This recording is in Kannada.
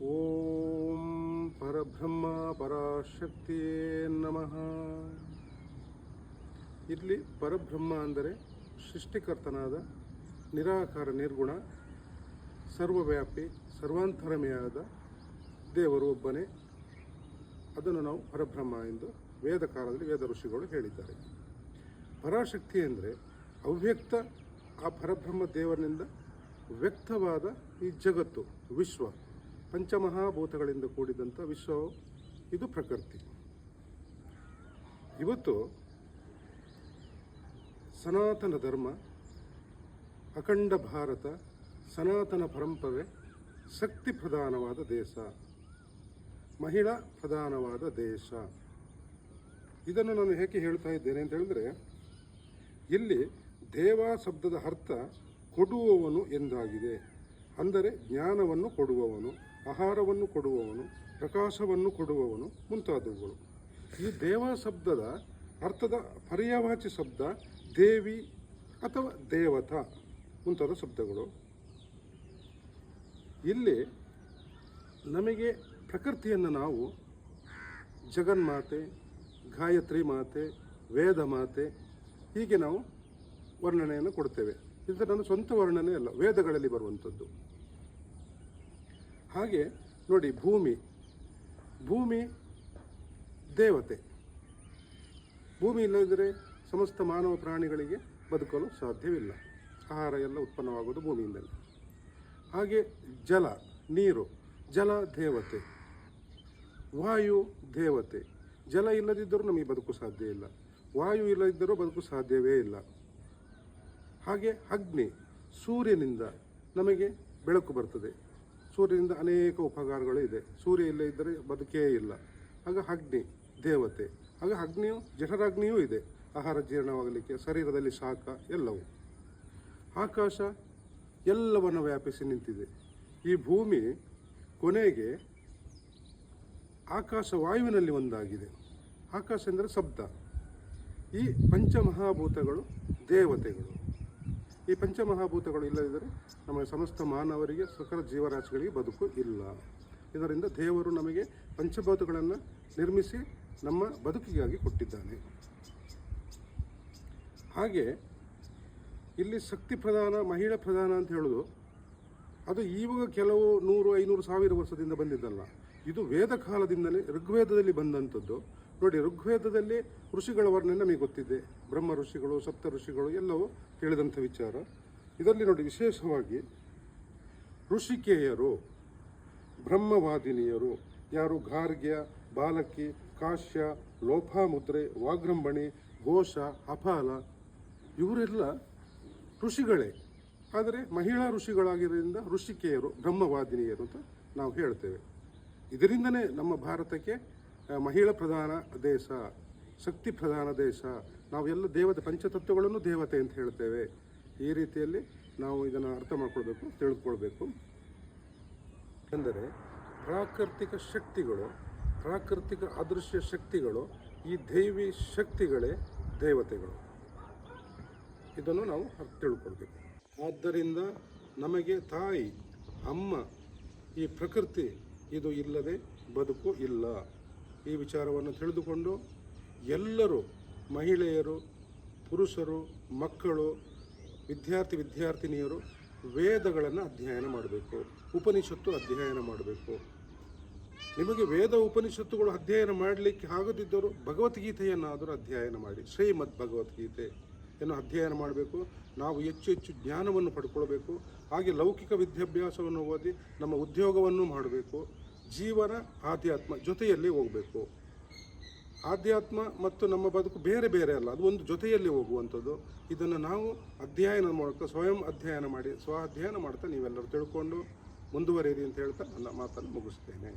ಓಂ ಪರಬ್ರಹ್ಮ ಪರಾಶಕ್ತಿಯೇ ನಮಃ. ಇಲ್ಲಿ ಪರಬ್ರಹ್ಮ ಅಂದರೆ ಸೃಷ್ಟಿಕರ್ತನಾದ ನಿರಾಕಾರ ನಿರ್ಗುಣ ಸರ್ವವ್ಯಾಪಿ ಸರ್ವಾಂತರಮೆಯಾದ ದೇವರು ಒಬ್ಬನೇ. ಅದನ್ನು ನಾವು ಪರಬ್ರಹ್ಮ ಎಂದು ವೇದ ಕಾಲದಲ್ಲಿ ವೇದ ಋಷಿಗಳು ಹೇಳಿದ್ದಾರೆ. ಪರಾಶಕ್ತಿ ಅಂದರೆ ಅವ್ಯಕ್ತ ಆ ಪರಬ್ರಹ್ಮ ದೇವರಿನಿಂದ ವ್ಯಕ್ತವಾದ ಈ ಜಗತ್ತು, ವಿಶ್ವ, ಪಂಚಮಹಾಭೂತಗಳಿಂದ ಕೂಡಿದಂಥ ವಿಶ್ವ, ಇದು ಪ್ರಕೃತಿ. ಇವತ್ತು ಸನಾತನ ಧರ್ಮ, ಅಖಂಡ ಭಾರತ, ಸನಾತನ ಪರಂಪರೆ ಶಕ್ತಿ ಪ್ರಧಾನವಾದ ದೇಶ, ಮಹಿಳಾ ಪ್ರಧಾನವಾದ ದೇಶ. ಇದನ್ನು ನಾನು ಏಕೆ ಹೇಳ್ತಾ ಇದ್ದೇನೆ ಅಂತ ಹೇಳಿದ್ರೆ, ಇಲ್ಲಿ ದೇವ ಶಬ್ದದ ಅರ್ಥ ಕೊಡುವವನು ಎಂದಾಗಿದೆ. ಅಂದರೆ ಜ್ಞಾನವನ್ನು ಕೊಡುವವನು, ಆಹಾರವನ್ನು ಕೊಡುವವನು, ಪ್ರಕಾಶವನ್ನು ಕೊಡುವವನು ಮುಂತಾದವುಗಳು. ಈ ದೇವ ಶಬ್ದದ ಅರ್ಥದ ಪರ್ಯಾಯವಾಚಿ ಶಬ್ದ ದೇವಿ ಅಥವಾ ದೇವತಾ ಮುಂತಾದ ಶಬ್ದಗಳು. ಇಲ್ಲಿ ನಮಗೆ ಪ್ರಕೃತಿಯನ್ನು ನಾವು ಜಗನ್ಮಾತೆ, ಗಾಯತ್ರಿ ಮಾತೆ, ವೇದ ಮಾತೆ ಹೀಗೆ ನಾವು ವರ್ಣನೆಯನ್ನು ಕೊಡ್ತೇವೆ. ಇದು ನನ್ನ ಸ್ವಂತ ವರ್ಣನೆ ಅಲ್ಲ, ವೇದಗಳಲ್ಲಿ ಬರುವಂಥದ್ದು. ಹಾಗೆ ನೋಡಿ, ಭೂಮಿ ದೇವತೆ. ಭೂಮಿ ಇಲ್ಲದಿದ್ದರೆ ಸಮಸ್ತ ಮಾನವ ಪ್ರಾಣಿಗಳಿಗೆ ಬದುಕಲು ಸಾಧ್ಯವಿಲ್ಲ. ಆಹಾರ ಎಲ್ಲ ಉತ್ಪನ್ನವಾಗೋದು ಭೂಮಿಯಿಂದಲೇ. ಹಾಗೆ ನೀರು, ಜಲ ದೇವತೆ. ವಾಯು ದೇವತೆ. ಜಲ ಇಲ್ಲದಿದ್ದರೂ ನಮಗೆ ಬದುಕು ಸಾಧ್ಯ ಇಲ್ಲ, ವಾಯು ಇಲ್ಲದಿದ್ದರೂ ಬದುಕು ಸಾಧ್ಯವೇ ಇಲ್ಲ. ಹಾಗೆ ಅಗ್ನಿ, ಸೂರ್ಯನಿಂದ ನಮಗೆ ಬೆಳಕು ಬರ್ತದೆ. ಸೂರ್ಯನಿಂದ ಅನೇಕ ಉಪಕಾರಗಳು ಇದೆ. ಸೂರ್ಯ ಇಲ್ಲ ಇದ್ದರೆ ಬದುಕೇ ಇಲ್ಲ. ಆಗ ಅಗ್ನಿ ದೇವತೆ. ಆಗ ಅಗ್ನಿಯು, ಜಠರಾಗ್ನಿಯೂ ಇದೆ, ಆಹಾರ ಜೀರ್ಣವಾಗಲಿಕ್ಕೆ, ಶರೀರದಲ್ಲಿ ಶಾಖ ಎಲ್ಲವೂ. ಆಕಾಶ ಎಲ್ಲವನ್ನು ವ್ಯಾಪಿಸಿ ನಿಂತಿದೆ. ಈ ಭೂಮಿ ಕೊನೆಗೆ ಆಕಾಶ ವಾಯುವಿನಲ್ಲಿ ಒಂದಾಗಿದೆ. ಆಕಾಶ ಎಂದರೆ ಶಬ್ದ. ಈ ಪಂಚಮಹಾಭೂತಗಳು ದೇವತೆಗಳು. ಈ ಪಂಚಮಹಾಭೂತಗಳು ಇಲ್ಲದಿದ್ದರೆ ನಮ್ಮ ಸಮಸ್ತ ಮಾನವರಿಗೆ, ಸಕಲ ಜೀವರಾಶಿಗಳಿಗೆ ಬದುಕು ಇಲ್ಲ. ಇದರಿಂದ ದೇವರು ನಮಗೆ ಪಂಚಭೂತಗಳನ್ನು ನಿರ್ಮಿಸಿ ನಮ್ಮ ಬದುಕಿಗಾಗಿ ಕೊಟ್ಟಿದ್ದಾನೆ. ಹಾಗೆ ಇಲ್ಲಿ ಶಕ್ತಿ ಪ್ರಧಾನ, ಮಹಿಳಾ ಪ್ರಧಾನ ಅಂತ ಹೇಳೋದು ಅದು ಇವಾಗ ಕೆಲವು 100, 500, 1000 ವರ್ಷದಿಂದ ಬಂದಿದ್ದಲ್ಲ. ಇದು ವೇದ ಕಾಲದಿಂದಲೇ ಋಗ್ವೇದದಲ್ಲಿ ಬಂದಂಥದ್ದು. ನೋಡಿ, ಋಗ್ವೇದದಲ್ಲಿ ಋಷಿಗಳ ವರ್ಣನೆ ನಮಗೆ ಗೊತ್ತಿದೆ. ಬ್ರಹ್ಮ ಋಷಿಗಳು, ಸಪ್ತ ಋಷಿಗಳು ಎಲ್ಲವೂ ಹೇಳಿದಂಥ ವಿಚಾರ. ಇದರಲ್ಲಿ ನೋಡಿ, ವಿಶೇಷವಾಗಿ ಋಷಿಕೇಯರು, ಬ್ರಹ್ಮವಾದಿನಿಯರು ಯಾರು, ಗಾರ್ಗ್ಯ, ಬಾಲಕಿ, ಕಾಶ್ಯ, ಲೋಪಾಮುದ್ರೆ, ವಾಗ್ರಂಬಣಿ, ಘೋಷ, ಅಪಾಲ ಇವರೆಲ್ಲ ಋಷಿಗಳೇ. ಆದರೆ ಮಹಿಳಾ ಋಷಿಗಳಾಗಿರೋದ್ರಿಂದ ಋಷಿಕೇಯರು, ಬ್ರಹ್ಮವಾದಿನಿಯರು ಅಂತ ನಾವು ಹೇಳ್ತೇವೆ. ಇದರಿಂದನೇ ನಮ್ಮ ಭಾರತಕ್ಕೆ ಮಹಿಳಾ ಪ್ರಧಾನ ದೇಶ, ಶಕ್ತಿ ಪ್ರಧಾನ ದೇಶ. ನಾವೆಲ್ಲ ದೇವತೆ, ಪಂಚತತ್ವಗಳನ್ನು ದೇವತೆ ಅಂತ ಹೇಳ್ತೇವೆ. ಈ ರೀತಿಯಲ್ಲಿ ನಾವು ಇದನ್ನು ಅರ್ಥ ಮಾಡ್ಕೊಳ್ಬೇಕು, ತಿಳ್ಕೊಳ್ಬೇಕು. ಎಂದರೆ ಪ್ರಾಕೃತಿಕ ಶಕ್ತಿಗಳು, ಪ್ರಾಕೃತಿಕ ಅದೃಶ್ಯ ಶಕ್ತಿಗಳು, ಈ ದೈವಿ ಶಕ್ತಿಗಳೇ ದೇವತೆಗಳು. ಇದನ್ನು ನಾವು ತಿಳ್ಕೊಳ್ಬೇಕು. ಆದ್ದರಿಂದ ನಮಗೆ ತಾಯಿ, ಅಮ್ಮ, ಈ ಪ್ರಕೃತಿ ಇದು ಇಲ್ಲದೆ ಬದುಕು ಇಲ್ಲ. ಈ ವಿಚಾರವನ್ನು ತಿಳಿದುಕೊಂಡು ಎಲ್ಲರೂ, ಮಹಿಳೆಯರು, ಪುರುಷರು, ಮಕ್ಕಳು, ವಿದ್ಯಾರ್ಥಿನಿಯರು ವೇದಗಳನ್ನು ಅಧ್ಯಯನ ಮಾಡಬೇಕು, ಉಪನಿಷತ್ತು ಅಧ್ಯಯನ ಮಾಡಬೇಕು. ನಿಮಗೆ ವೇದ ಉಪನಿಷತ್ತುಗಳು ಅಧ್ಯಯನ ಮಾಡಲಿಕ್ಕೆ ಆಗದಿದ್ದರೂ ಭಗವದ್ಗೀತೆಯನ್ನಾದರೂ ಅಧ್ಯಯನ ಮಾಡಿ. ಶ್ರೀಮದ್ ಭಗವದ್ಗೀತೆಯನ್ನು ಅಧ್ಯಯನ ಮಾಡಬೇಕು. ನಾವು ಹೆಚ್ಚು ಹೆಚ್ಚು ಜ್ಞಾನವನ್ನು ಪಡ್ಕೊಳ್ಬೇಕು. ಹಾಗೆ ಲೌಕಿಕ ವಿದ್ಯಾಭ್ಯಾಸವನ್ನು ಓದಿ ನಮ್ಮ ಉದ್ಯೋಗವನ್ನು ಮಾಡಬೇಕು. ಜೀವನ, ಆಧ್ಯಾತ್ಮ ಜೊತೆಯಲ್ಲಿ ಹೋಗಬೇಕು. ಆಧ್ಯಾತ್ಮ ಮತ್ತು ನಮ್ಮ ಬದುಕು ಬೇರೆ ಬೇರೆ ಅಲ್ಲ, ಅದು ಒಂದು ಜೊತೆಯಲ್ಲಿ ಹೋಗುವಂಥದ್ದು. ಇದನ್ನು ನಾವು ಅಧ್ಯಯನ ಮೂಲಕ ಸ್ವಯಂ ಅಧ್ಯಯನ ಮಾಡಿ, ಸ್ವ ಅಧ್ಯಯನ ಮಾಡ್ತಾ ನೀವೆಲ್ಲರೂ ತಿಳ್ಕೊಂಡು ಮುಂದುವರಿಯಿರಿ ಅಂತ ಹೇಳ್ತಾ ನನ್ನ ಮಾತನ್ನು ಮುಗಿಸ್ತೇನೆ.